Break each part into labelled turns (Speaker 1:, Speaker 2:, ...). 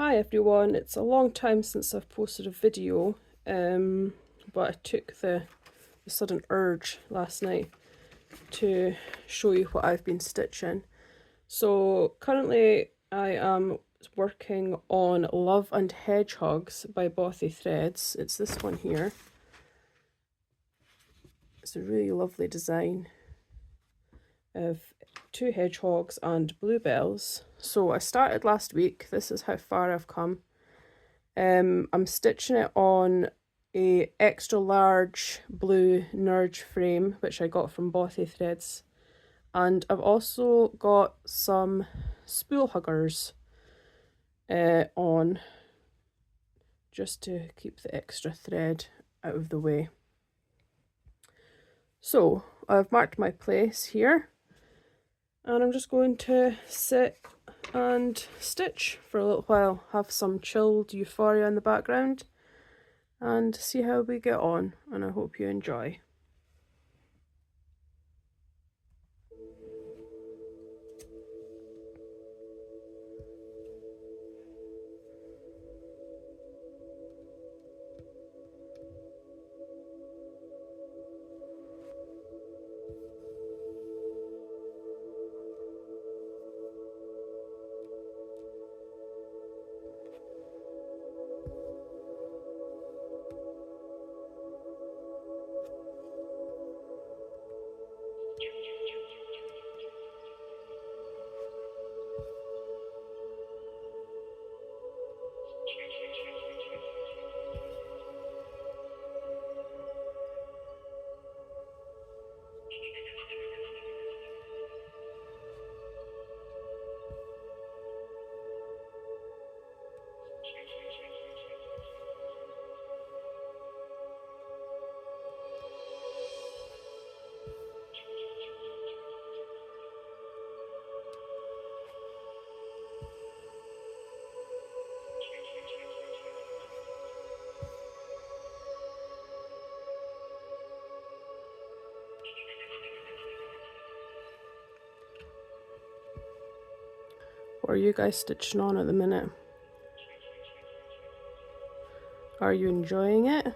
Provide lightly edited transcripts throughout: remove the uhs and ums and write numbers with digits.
Speaker 1: Hi everyone, it's a long time since I've posted a video, but I took the sudden urge last night to show you what I've been stitching. So currently I am working on Love and Hedgehugs by Bothy threads. It's this one here. It's a really lovely design of two hedgehogs and bluebells. So I started last week. This is how far I've come. I'm stitching it on a extra large blue Nurge frame, which I got from Bothy threads. And I've also got some spool huggers on, just to keep the extra thread out of the way. So I've marked my place here, and I'm just going to sit and stitch for a little while, have some chilled euphoria in the background, and see how we get on, and I hope you enjoy. What are you guys stitching on at the minute? Are you enjoying it?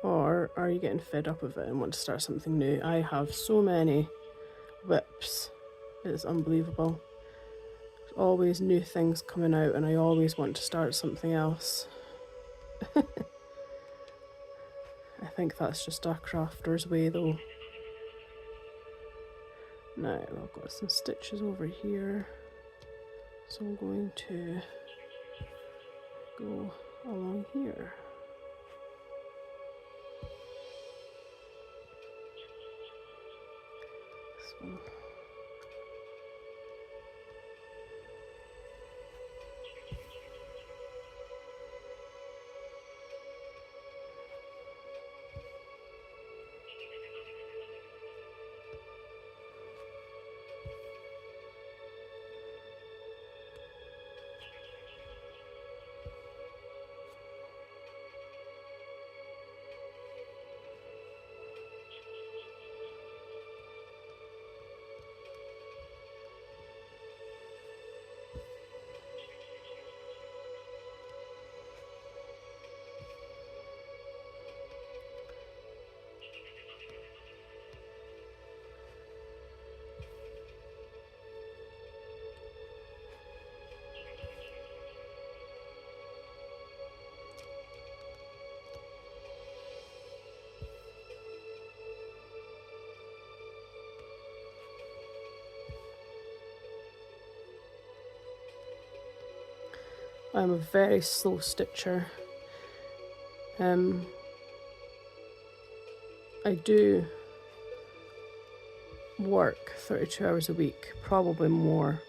Speaker 1: Or are you getting fed up of it and want to start something new? I have so many whips. It's unbelievable. There's always new things coming out and I always want to start something else. I think that's just a crafter's way though. Now I've got some stitches over here, so I'm going to go along here. This one. I'm a very slow stitcher. I do work 32 hours a week, probably more.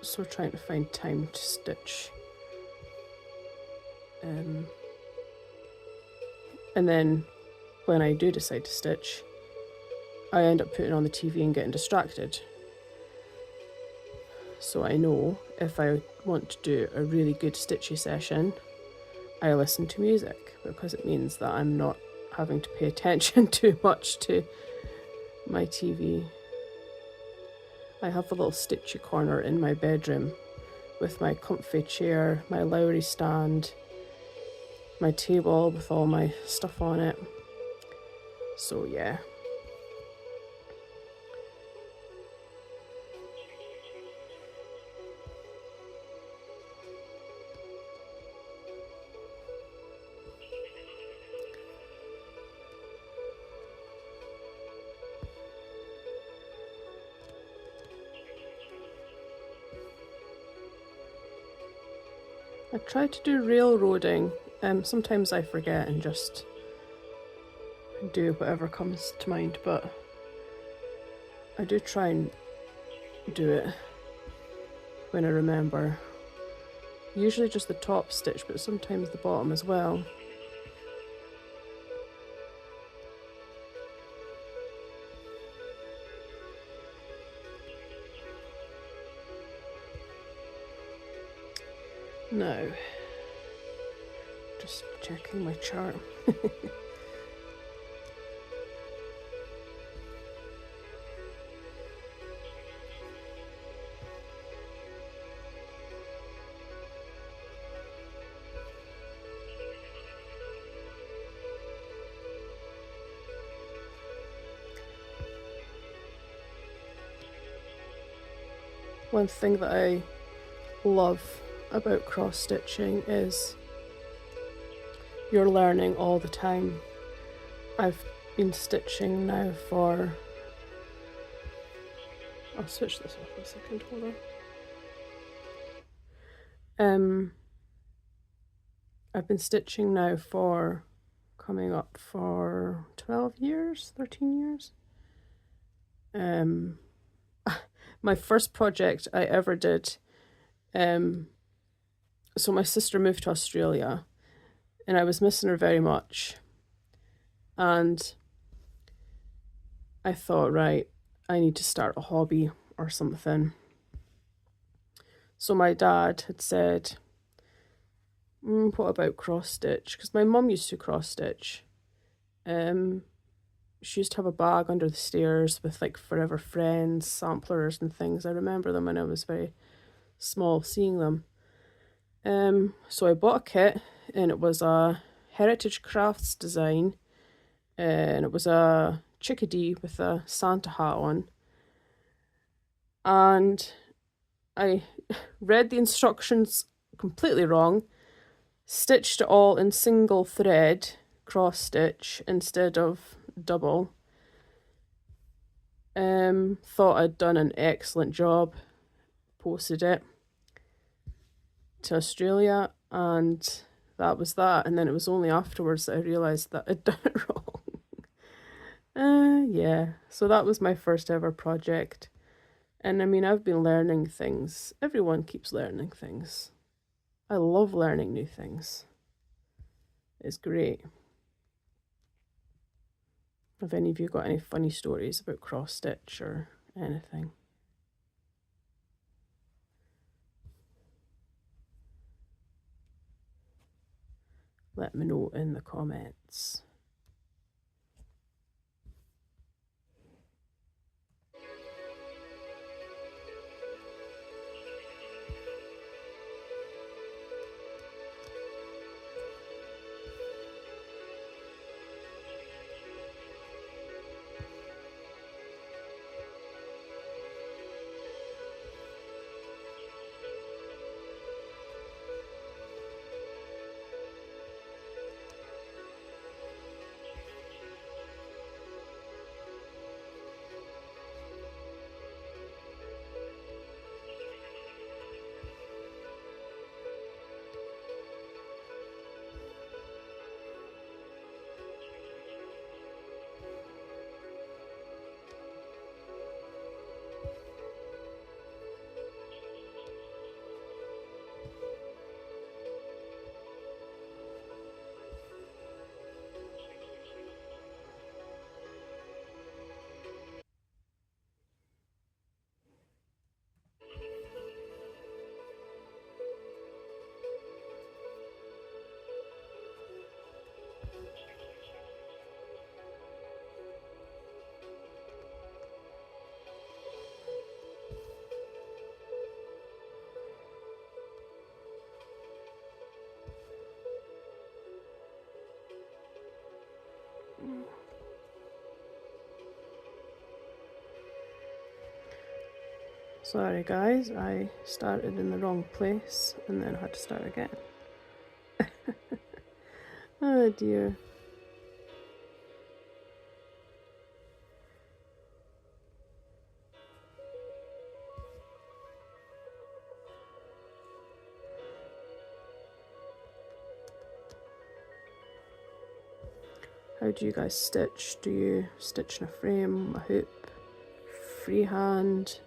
Speaker 1: So trying to find time to stitch. And then when I do decide to stitch, I end up putting on the TV and getting distracted. So I know if I want to do a really good stitchy session, I listen to music, because it means that I'm not having to pay attention too much to my TV. I have a little stitchy corner in my bedroom with my comfy chair, my Lowry stand, my table with all my stuff on it. So yeah. I try to do railroading. Sometimes I forget and just do whatever comes to mind, but I do try and do it when I remember. Usually just the top stitch, but sometimes the bottom as well. Now, just checking my chart. One thing that I love about cross stitching is you're learning all the time. I've been stitching now for... I'll switch this off a second, hold on. I've been stitching now for coming up for 12 years, 13 years. My first project I ever did, so my sister moved to Australia and I was missing her very much. And I thought, right, I need to start a hobby or something. So my dad had said, what about cross stitch? Because my mum used to cross stitch. She used to have a bag under the stairs with like Forever Friends samplers and things. I remember them when I was very small, seeing them. So I bought a kit, and it was a Heritage Crafts design, and it was a chickadee with a Santa hat on. And I read the instructions completely wrong, stitched it all in single thread cross stitch instead of double. Thought I'd done an excellent job, posted it to Australia, and that was that. And then it was only afterwards that I realised that I'd done it wrong. Yeah, so that was my first ever project. And I mean, I've been learning things. Everyone keeps learning things. I love learning new things. It's great. Have any of you got any funny stories about cross stitch or anything? Let me know in the comments. Sorry guys, I started in the wrong place and then had to start again. Oh dear. How do you guys stitch? Do you stitch in a frame, a hoop, freehand?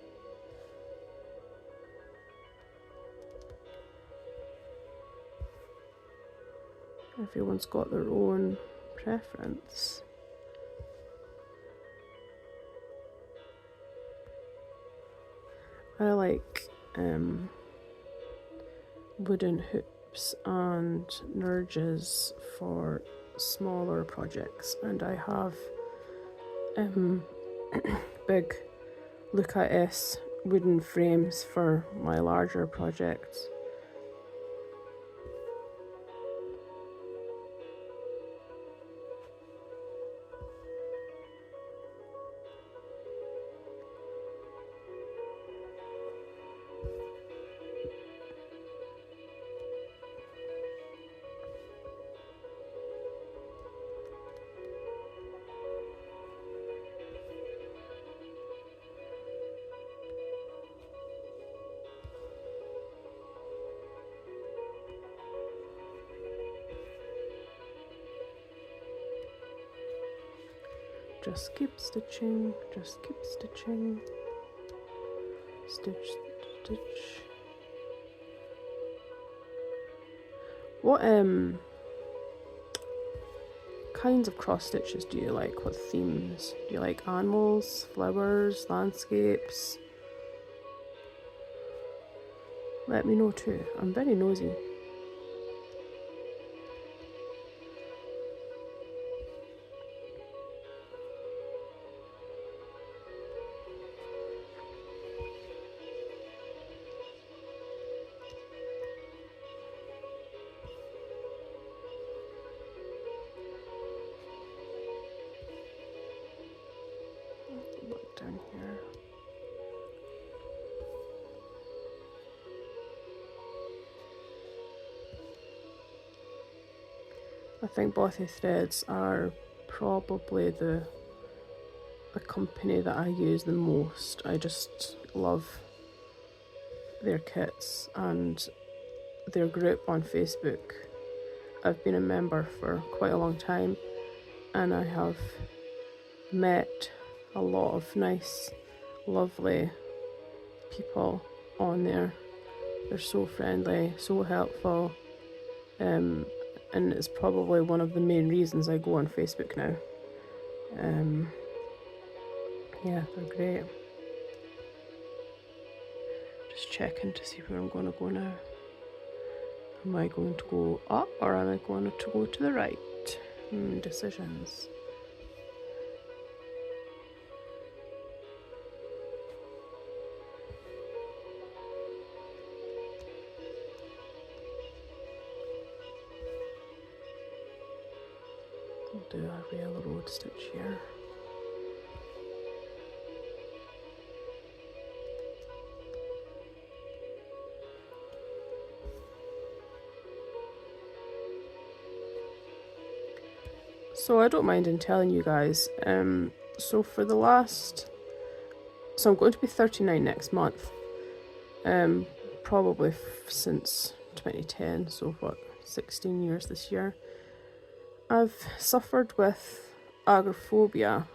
Speaker 1: Everyone's got their own preference. I like wooden hoops and nurges for smaller projects, and I have big Luca S wooden frames for my larger projects. Just keep stitching, just keep stitching. Stitch, stitch. What kinds of cross stitches do you like? What themes? Do you like animals, flowers, landscapes? Let me know too. I'm very nosy. Look down here. I think Bothy threads are probably the company that I use the most. I just love their kits and their group on Facebook. I've been a member for quite a long time, and I have met a lot of nice, lovely people on there. They're so friendly, so helpful, and it's probably one of the main reasons I go on Facebook now. Yeah, they're great. Just checking to see where I'm going to go now. Am I going to go up or am I going to go to the right? Decisions. I'll do a railroad stitch here. So I don't mind in telling you guys, so for the last, so I'm going to be 39 next month, probably since 2010, so what, 16 years this year. I've suffered with agoraphobia.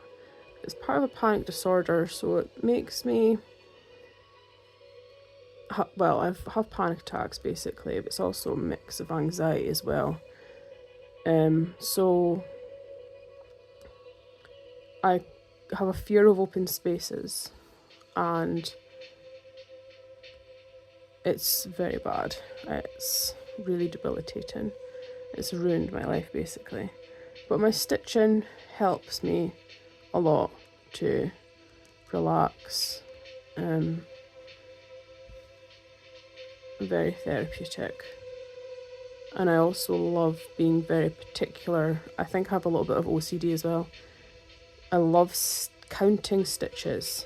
Speaker 1: It's part of a panic disorder, so it makes me, well, I have panic attacks basically, but it's also a mix of anxiety as well. So I have a fear of open spaces, and it's very bad. It's really debilitating. It's ruined my life basically. But my stitching helps me a lot to relax. Very therapeutic. And I also love being very particular. I think I have a little bit of OCD as well. I love counting stitches.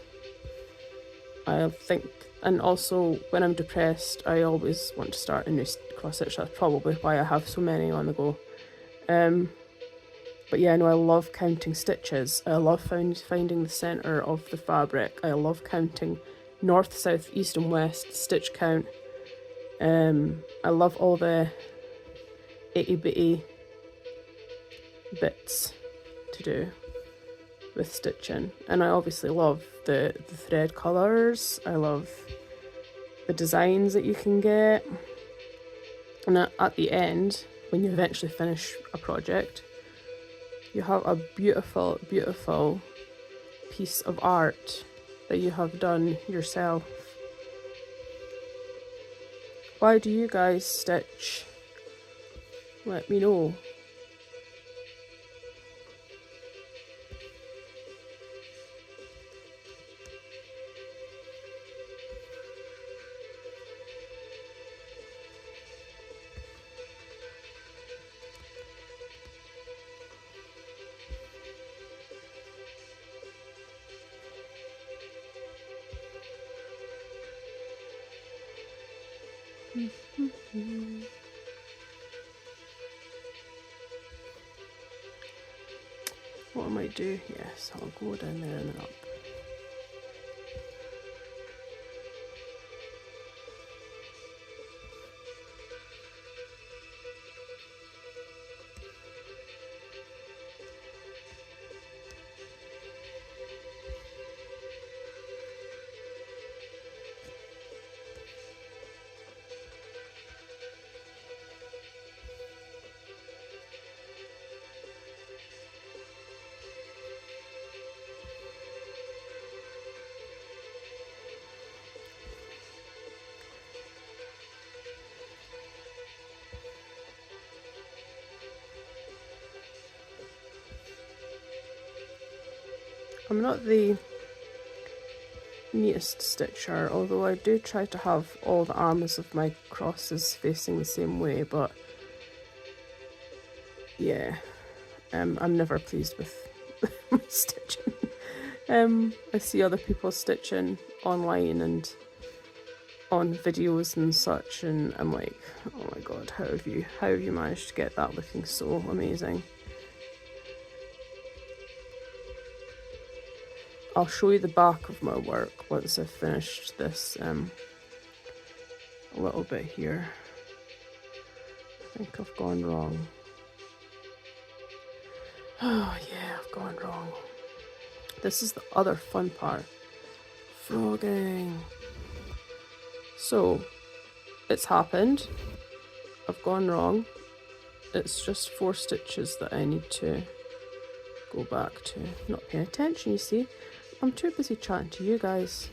Speaker 1: I think, and also when I'm depressed, I always want to start a new cross stitch. That's probably why I have so many on the go. But yeah, no, I love counting stitches. I love finding the centre of the fabric. I love counting north, south, east and west stitch count. I love all the itty bitty bits to do with stitching, and I obviously love the thread colours. I love the designs that you can get, and at the end, when you eventually finish a project, you have a beautiful, beautiful piece of art that you have done yourself. Why do you guys stitch? Let me know. What I might do, yes, I'll go down there and then up. I'm not the neatest stitcher, although I do try to have all the arms of my crosses facing the same way, but yeah, I'm never pleased with my stitching. I see other people stitching online and on videos and such, and I'm like, oh my god, how have you managed to get that looking so amazing? I'll show you the back of my work once I've finished this a little bit here. I think I've gone wrong. Oh yeah, I've gone wrong. This is the other fun part. Frogging. So, it's happened. I've gone wrong. It's just 4 stitches that I need to go back to. Not paying attention, you see. I'm too busy chatting to you guys.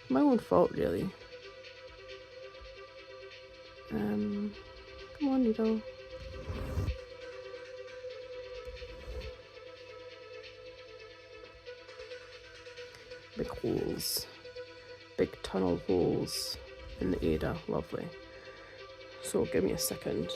Speaker 1: My own fault, really. Come on, needle. Big holes. Big tunnel holes in the Ada. Lovely. So give me a second.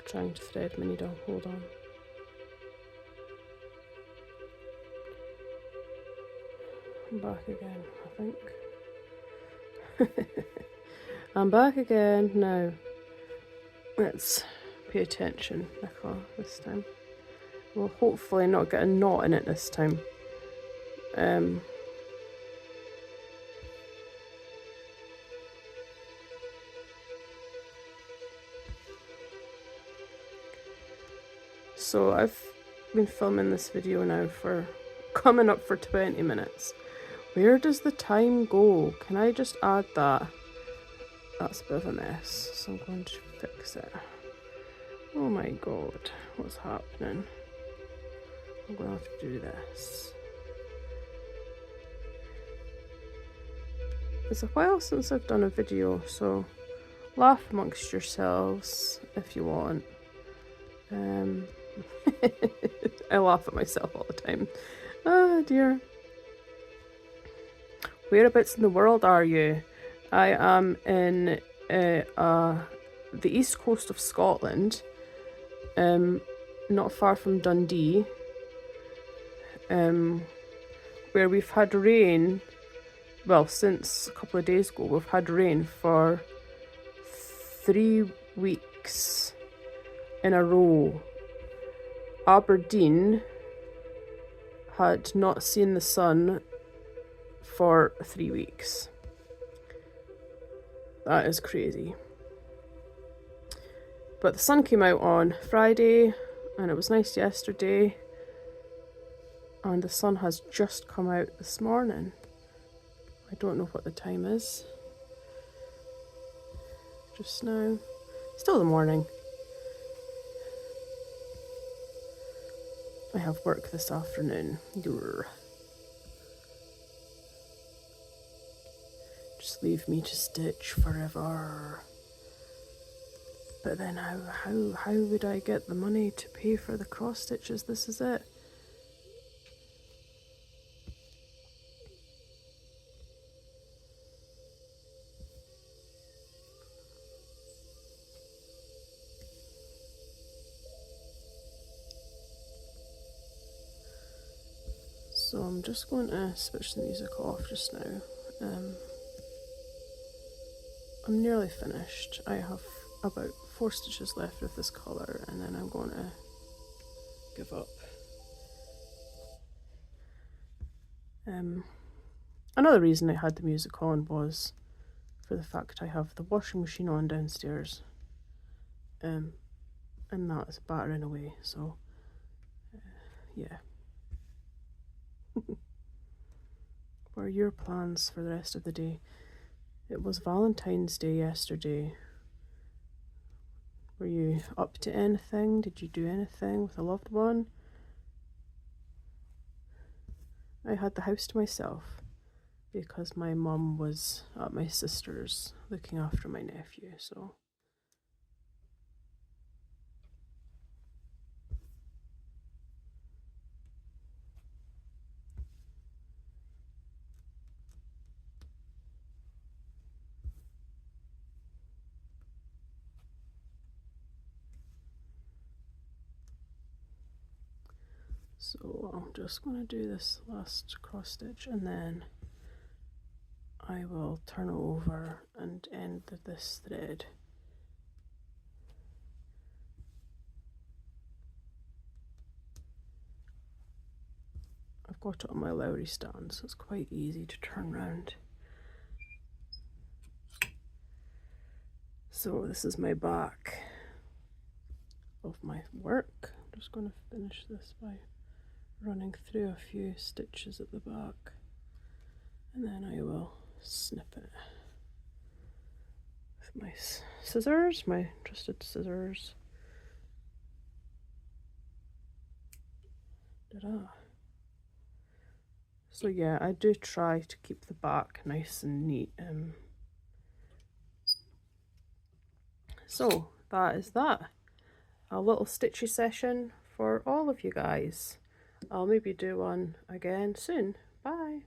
Speaker 1: Trying to thread my needle. Hold on. I'm back again, I think. I'm back again now. Let's pay attention, Nicola, this time. We'll hopefully not get a knot in it this time. So I've been filming this video now for coming up for 20 minutes. Where does the time go? Can I just add that? That's a bit of a mess, so I'm going to fix it. Oh my god, what's happening? I'm going to have to do this. It's a while since I've done a video, so laugh amongst yourselves if you want. I laugh at myself all the time. Oh dear. Whereabouts in the world are you? I am in the east coast of Scotland, not far from Dundee, where we've had rain. Well, since a couple of days ago, we've had rain for 3 weeks in a row. Aberdeen had not seen the sun for 3 weeks. That is crazy. But the sun came out on Friday and it was nice yesterday. And the sun has just come out this morning. I don't know what the time is. Just now. Still the morning. I have work this afternoon. Just leave me to stitch forever. But then how would I get the money to pay for the cross stitches? This is it. So I'm just going to switch the music off just now. I'm nearly finished. I have about 4 stitches left of this colour and then I'm going to give up. Another reason I had the music on was for the fact I have the washing machine on downstairs, and that is battering away, so yeah. What are your plans for the rest of the day? It was Valentine's Day yesterday. Were you up to anything? Did you do anything with a loved one? I had the house to myself because my mum was at my sister's looking after my nephew, so. So I'm just going to do this last cross stitch and then I will turn it over and end this thread. I've got it on my Lowry stand, so it's quite easy to turn round. So this is my back of my work. I'm just going to finish this by running through a few stitches at the back and then I will snip it with my scissors, my trusted scissors. Ta-da. So yeah, I do try to keep the back nice and neat. So that is that. A little stitchy session for all of you guys. I'll maybe do one again soon. Bye.